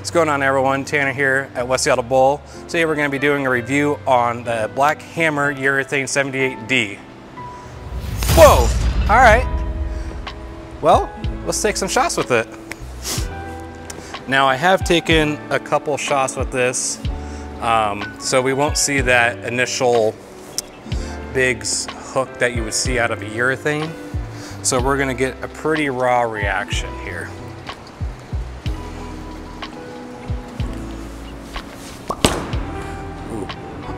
What's going on, everyone? Tanner here at West Seattle Bowl. Today we're going to be doing a review on the Black Hammer Urethane 78D. Whoa! Alright. Well, let's take some shots with it. Now, I have taken a couple shots with this, so we won't see that initial big hook that you would see out of a urethane. So we're going to get a pretty raw reaction here.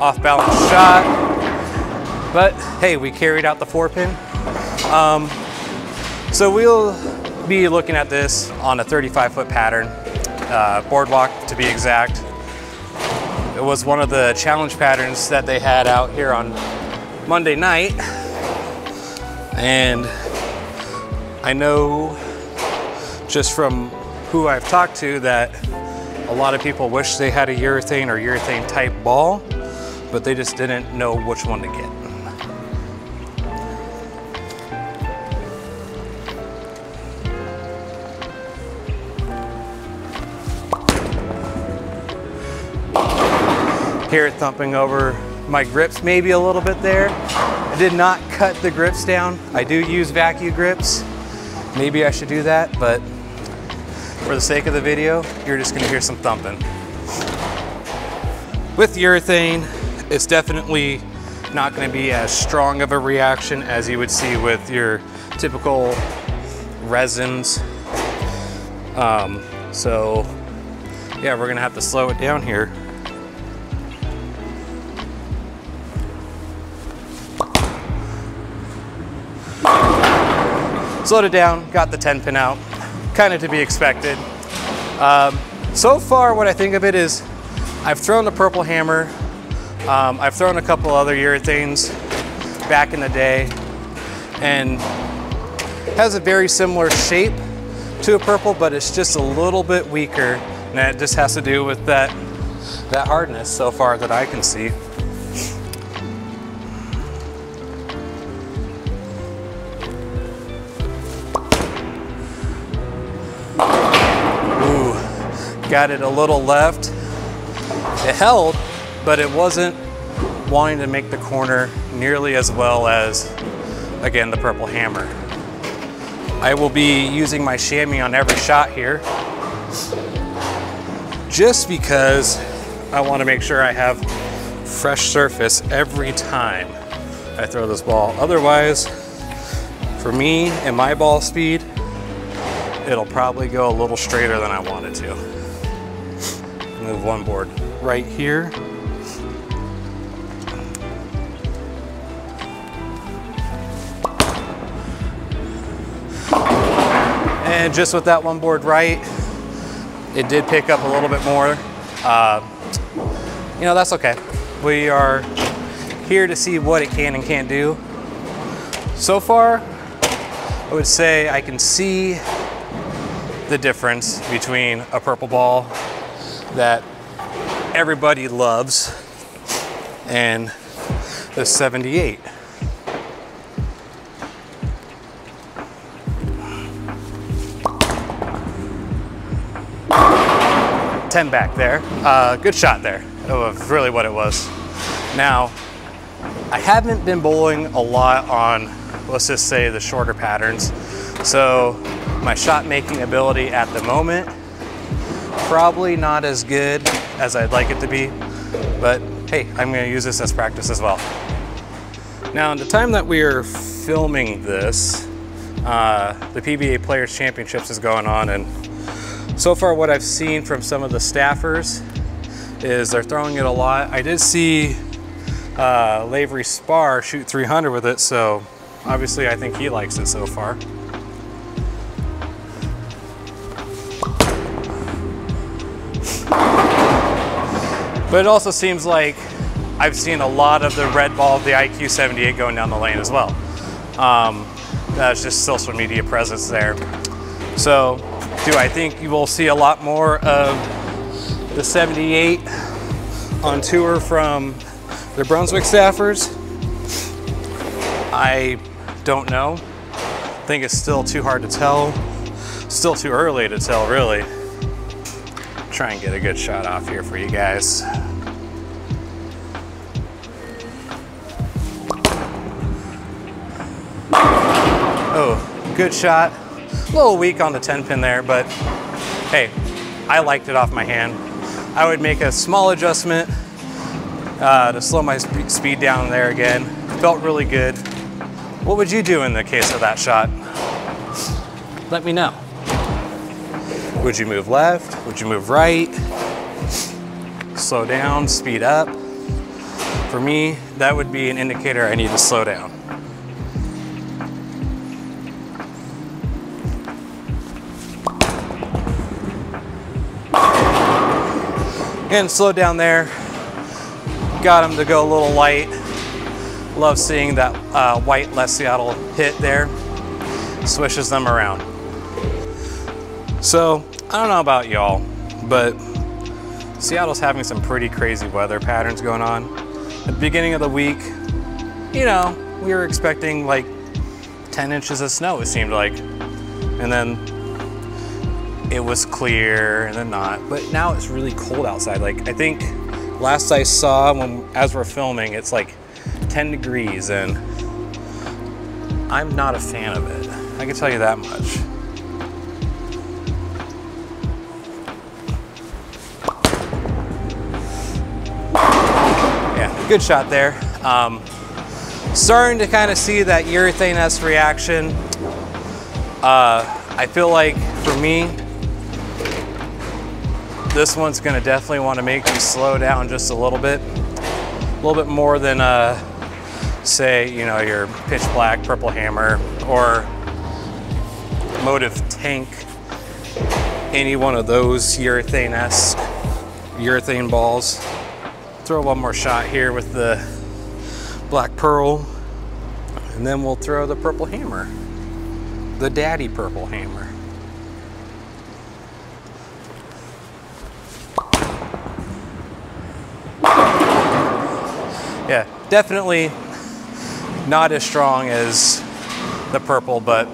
Off balance shot, but hey, we carried out the 4-pin. So we'll be looking at this on a 35-foot pattern, boardwalk to be exact. It was one of the challenge patterns that they had out here on Monday night, and I know just from who I've talked to that a lot of people wish they had a urethane or urethane type ball, but they just didn't know which one to get. Hear it thumping over my grips maybe a little bit there. I did not cut the grips down. I do use vacuum grips. Maybe I should do that, but for the sake of the video, you're just gonna hear some thumping. With urethane, it's definitely not going to be as strong of a reaction as you would see with your typical resins. So yeah, we're going to have to slow it down here. Slowed it down, got the 10-pin out, kind of to be expected. So far, what I think of it is I've thrown the purple hammer. I've thrown a couple other urethanes back in the day, and has a very similar shape to a purple, but it's just a little bit weaker, and it just has to do with that hardness so far that I can see. Ooh, got it a little left. It held, but it wasn't wanting to make the corner nearly as well as, again, the purple hammer. I will be using my chamois on every shot here, just because I want to make sure I have fresh surface every time I throw this ball. Otherwise, for me and my ball speed, it'll probably go a little straighter than I want it to. Move one board right here. And just with that one board right, it did pick up a little bit more. You know, that's okay. We are here to see what it can and can't do. So far, I would say I can see the difference between a purple ball that everybody loves and the 78. 10 back there. Good shot there. That was really what it was. Now, I haven't been bowling a lot on, let's just say, the shorter patterns. So my shot making ability at the moment, probably not as good as I'd like it to be, but hey, I'm gonna use this as practice as well. Now, at the time that we are filming this, the PBA Players Championships is going on, and so far what I've seen from some of the staffers is they're throwing it a lot. I did see Lavery Spar shoot 300 with it, so obviously I think he likes it so far. But it also seems like I've seen a lot of the red ball of the IQ 78 going down the lane as well. That's just social media presence there. So, do I think you will see a lot more of the 78 on tour from the Brunswick staffers? I don't know. I think it's still too hard to tell. Still too early to tell, really. try and get a good shot off here for you guys. Oh, good shot. A little weak on the 10 pin there, but hey, I liked it off my hand. I would make a small adjustment to slow my speed down there again. Felt really good. What would you do in the case of that shot? Let me know. Would you move left? Would you move right? Slow down, speed up? For me, that would be an indicator I need to slow down. And slow down there. Got him to go a little light. Love seeing that white Les Seattle hit there. Swishes them around. So, I don't know about y'all, but Seattle's having some pretty crazy weather patterns going on. At the beginning of the week, you know, we were expecting like 10 inches of snow, it seemed like. And then it was clear and then not. But now it's really cold outside. Like, I think last I saw, as we're filming, it's like 10 degrees, and I'm not a fan of it. I can tell you that much. Yeah, good shot there. Starting to kind of see that urethane-esque reaction. I feel like for me, this one's gonna definitely want to make you slow down just a little bit more than say, you know, your pitch black purple hammer or motive tank, any one of those urethane-esque urethane balls. Throw one more shot here with the black pearl, and then we'll throw the purple hammer, the daddy purple hammer. Yeah, definitely not as strong as the purple, but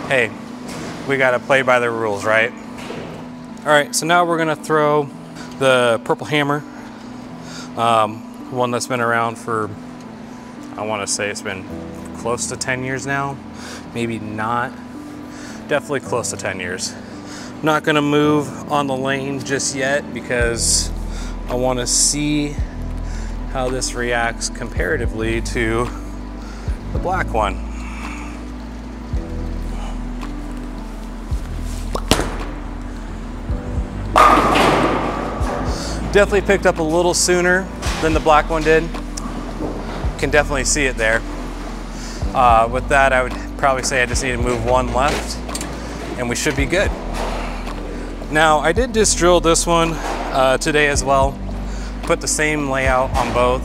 hey, we gotta play by the rules, right? All right, so now we're gonna throw the purple hammer, one that's been around for, I wanna say it's been close to 10 years now, maybe not, definitely close to 10 years. Not gonna move on the lane just yet because I wanna see how this reacts comparatively to the black one. Definitely picked up a little sooner than the black one did. Can definitely see it there. With that, I would probably say I just need to move one left and we should be good. Now, I did just drill this one today as well. Put the same layout on both.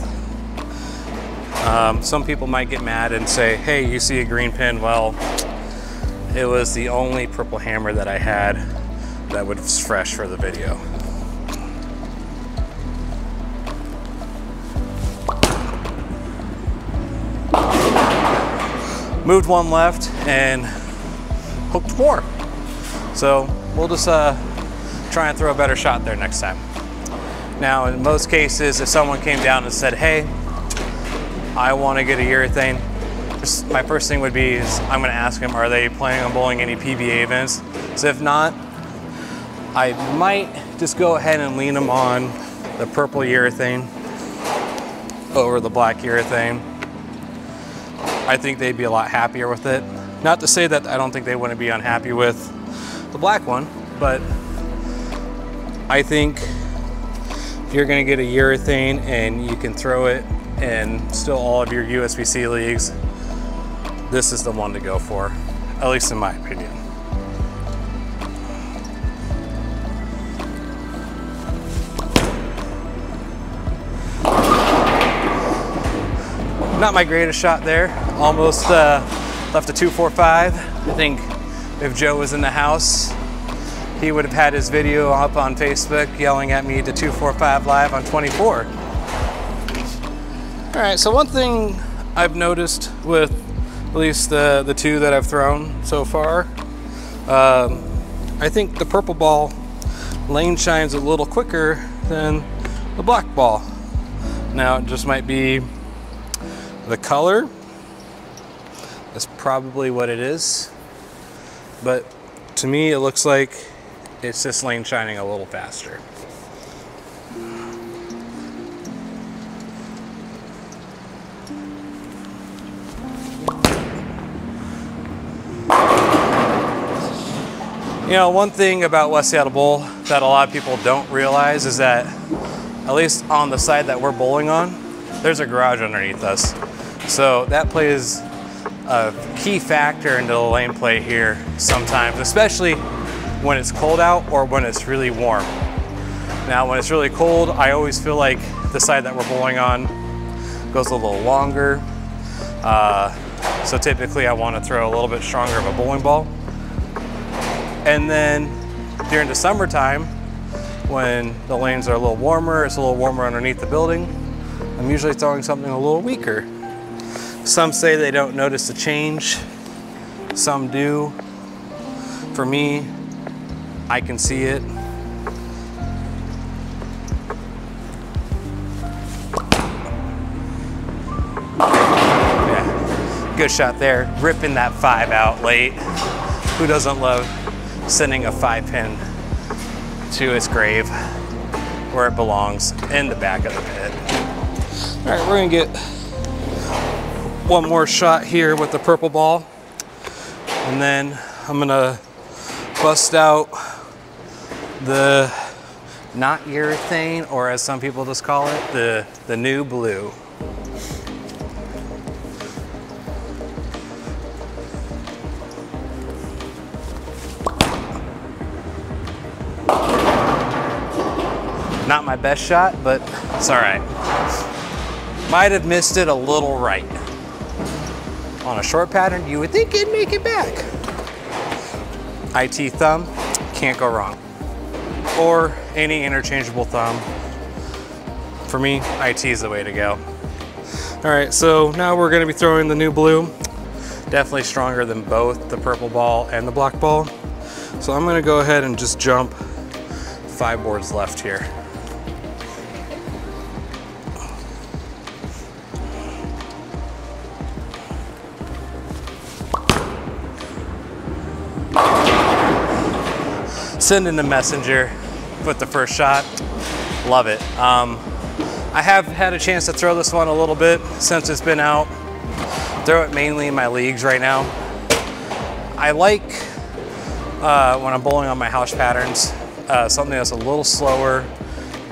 Some people might get mad and say, hey, you see a green pin. Well, it was the only purple hammer that I had that was fresh for the video. Moved one left and hooked more. So we'll just try and throw a better shot there next time. Now, in most cases, if someone came down and said, hey, I want to get a urethane, my first thing would be is I'm going to ask them, are they planning on bowling any PBA events? So if not, I might just go ahead and lean them on the purple urethane over the black urethane. I think they'd be a lot happier with it. Not to say that I don't think they wouldn't be unhappy with the black one, but I think if you're gonna get a urethane and you can throw it in still all of your USB-C leagues, this is the one to go for, at least in my opinion. Not my greatest shot there. Almost left a 245. I think if Joe was in the house, he would have had his video up on Facebook yelling at me to 245 live on 24. All right, so one thing I've noticed with at least the two that I've thrown so far, I think the purple ball lane shines a little quicker than the black ball. Now it just might be the color. That's probably what it is. But to me, it looks like it's just lane shining a little faster. You know, one thing about West Seattle Bowl that a lot of people don't realize is that, at least on the side that we're bowling on, there's a garage underneath us. So that plays a key factor into the lane play here sometimes, especially when it's cold out or when it's really warm. Now, when it's really cold, I always feel like the side that we're bowling on goes a little longer. So typically I want to throw a little bit stronger of a bowling ball. And then during the summertime, when the lanes are a little warmer, it's a little warmer underneath the building, I'm usually throwing something a little weaker. Some say they don't notice the change, some do. For me, I can see it. Yeah, good shot there, ripping that 5 out late. Who doesn't love sending a 5-pin to its grave where it belongs, in the back of the pit? All right, we're gonna get one more shot here with the purple ball, and then I'm gonna bust out the not urethane, or as some people just call it, the new blue. Not my best shot, but it's all right. Might have missed it a little right. On a short pattern, you would think it'd make it back. IT thumb, can't go wrong. Or any interchangeable thumb. For me, IT is the way to go. All right, so now we're gonna be throwing the new blue. Definitely stronger than both the purple ball and the black ball. So I'm gonna go ahead and just jump 5 boards left here. Sending the messenger with the first shot. Love it. I have had a chance to throw this one a little bit since it's been out. Throw it mainly in my leagues right now. I like when I'm bowling on my house patterns, something that's a little slower,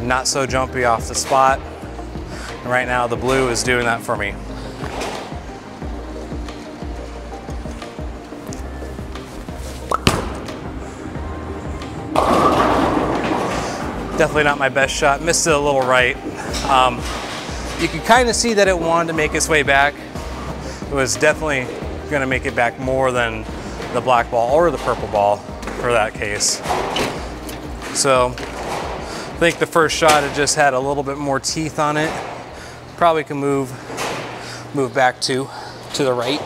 not so jumpy off the spot. And right now the blue is doing that for me. Definitely not my best shot, missed it a little right. You can kind of see that it wanted to make its way back. It was definitely gonna make it back more than the black ball or the purple ball for that case. So I think the first shot, it just had a little bit more teeth on it. Probably can move back to the right.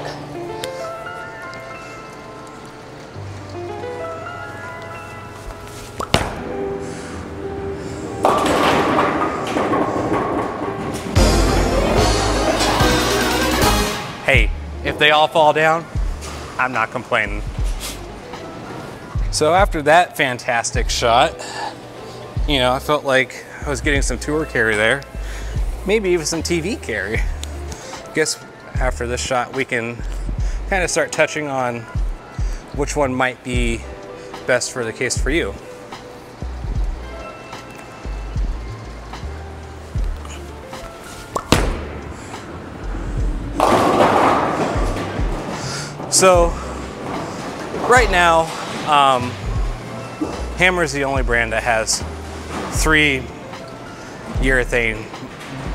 Hey, if they all fall down, I'm not complaining. So after that fantastic shot, you know, I felt like I was getting some tour carry there, maybe even some TV carry. Guess after this shot, we can kind of start touching on which one might be best for the case for you. So right now, Hammer is the only brand that has 3 urethane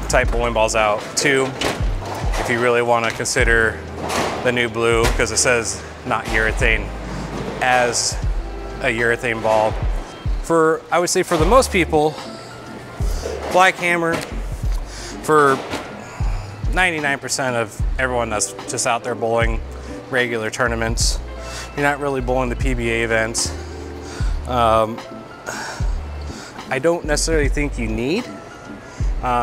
type bowling balls out. 2, if you really want to consider the new blue, because it says not urethane, as a urethane ball. For, I would say for the most people, Black Hammer, for 99% of everyone that's just out there bowling regular tournaments, you're not really bowling the PBA events. I don't necessarily think you need.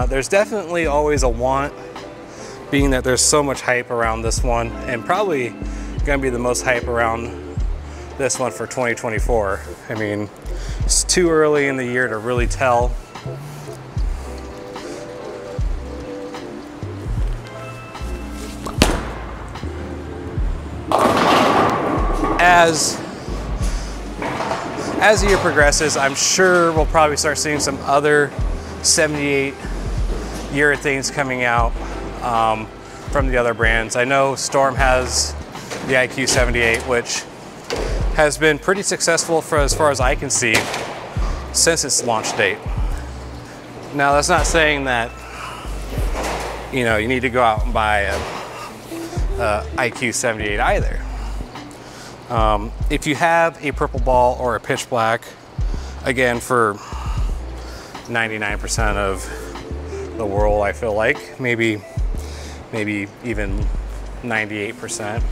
There's definitely always a want, being that there's so much hype around this one, and probably gonna be the most hype around this one for 2024. I mean, it's too early in the year to really tell. As the year progresses, I'm sure we'll probably start seeing some other 78 urethanes coming out from the other brands. I know Storm has the IQ 78, which has been pretty successful for as far as I can see since its launch date. Now, that's not saying that, you know, you need to go out and buy a IQ 78 either. If you have a purple ball or a pitch black, again, for 99% of the world, I feel like, maybe even 98%.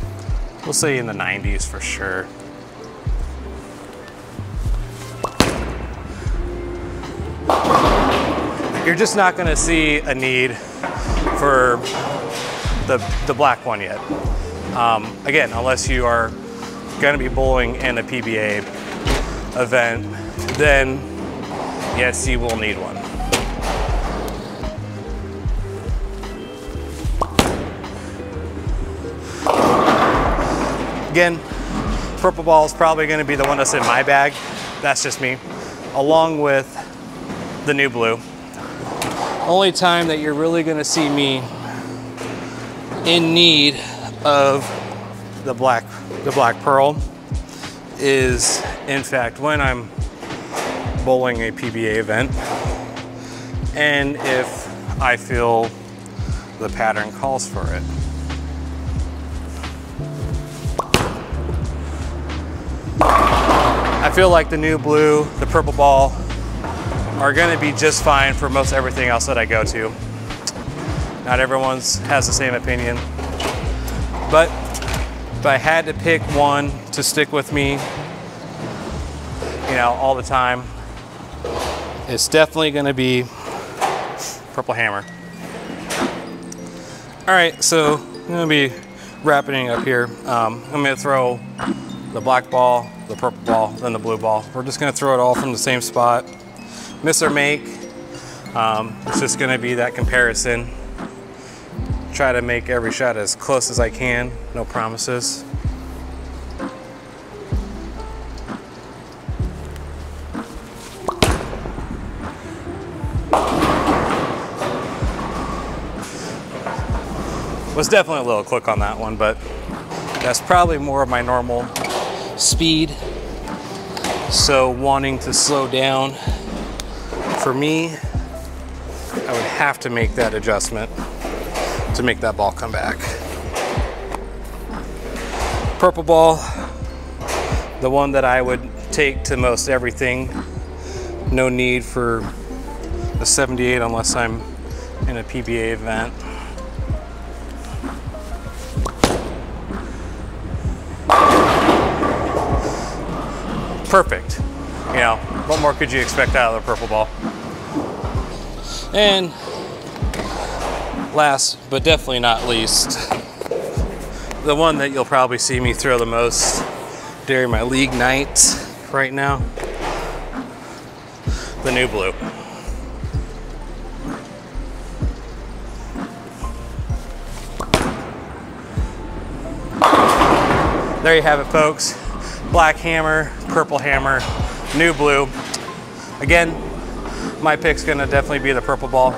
We'll say in the 90s for sure. You're just not gonna see a need for the black one yet. Again, unless you are gonna be bowling in a PBA event, then yes, you will need one. Again, purple ball is probably gonna be the one that's in my bag. That's just me, along with the new blue. Only time that you're really gonna see me in need of the black pearl is, in fact, when I'm bowling a PBA event, and if I feel the pattern calls for it. I feel like the new blue, the purple ball, are gonna be just fine for most everything else that I go to. Not everyone's has the same opinion, but if I had to pick one to stick with me, you know, all the time, it's definitely gonna be Purple Hammer. All right, so I'm gonna be wrapping up here. I'm gonna throw the black ball, the purple ball, then the blue ball. We're just gonna throw it all from the same spot. Miss or make, it's just gonna be that comparison. Try to make every shot as close as I can, no promises. Was definitely a little quick on that one, but that's probably more of my normal speed. So wanting to slow down, for me, I would have to make that adjustment to make that ball come back. Purple ball, the one that I would take to most everything. No need for the 78 unless I'm in a PBA event. Perfect. You know, what more could you expect out of the purple ball? And last, but definitely not least, the one that you'll probably see me throw the most during my league nights right now, the new blue. There you have it, folks. Black hammer, purple hammer, new blue. Again, my pick's gonna definitely be the purple ball,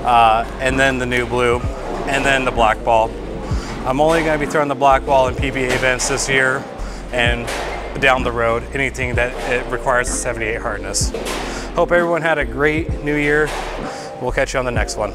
and then the new blue, and then the black ball. I'm only gonna be throwing the black ball in PBA events this year and down the road, anything that it requires a 78 hardness. Hope everyone had a great new year. We'll catch you on the next one.